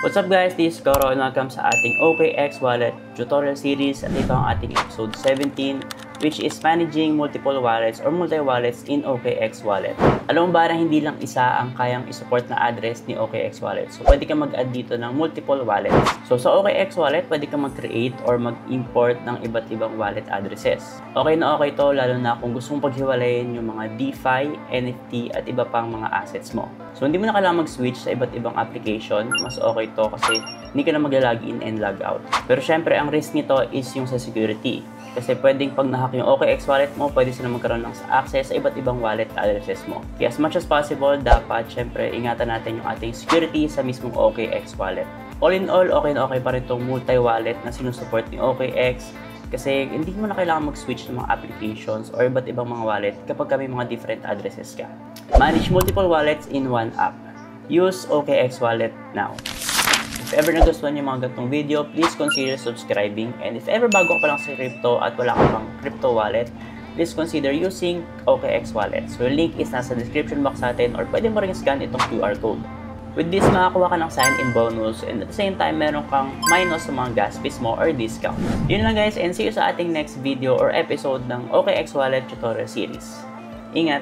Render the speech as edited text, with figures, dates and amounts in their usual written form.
What's up guys, this is Goro and welcome sa ating OKX Wallet tutorial series at ito ang ating episode 17 which is managing multiple wallets or multi-wallets in OKX Wallet. Alam mo ba na hindi lang isa ang kayang isupport na address ni OKX Wallet. So pwede ka mag-add dito ng multiple wallets. So sa OKX Wallet, pwede ka mag-create or mag-import ng iba't ibang wallet addresses. Okay na okay to lalo na kung gusto mong paghiwalayin yung mga DeFi, NFT at iba pang mga assets mo. So hindi mo na kailangan mag-switch sa iba't ibang application. Mas okay to kasi hindi ka na mag-login and log out. Pero syempre ang risk nito is yung sa security. Kasi pwedeng pag nahack yung OKX wallet mo, pwede sila magkaroon ng access sa iba't ibang wallet addresses mo. Kaya as much as possible, dapat syempre ingatan natin yung ating security sa mismong OKX wallet. All in all, okay na okay pa rin itong multi-wallet na sinusupport ni OKX. Kasi hindi mo na kailangan mag-switch ng mga applications or iba't ibang mga wallet kapag may mga different addresses ka. Manage multiple wallets in one app. Use OKX Wallet now. If ever nagustuhan niyo mga ganitong video, please consider subscribing. And if ever bago ka pa lang sa crypto at wala ka pang crypto wallet, please consider using OKX Wallet. So yung link is nasa description box natin or pwede mo rin scan itong QR code. With this, makakuha ka ng sign-in bonus and at the same time, meron kang minus sa mga gas fees mo or discount. Yun lang guys, and see you sa ating next video or episode ng OKX Wallet tutorial series. Ingat!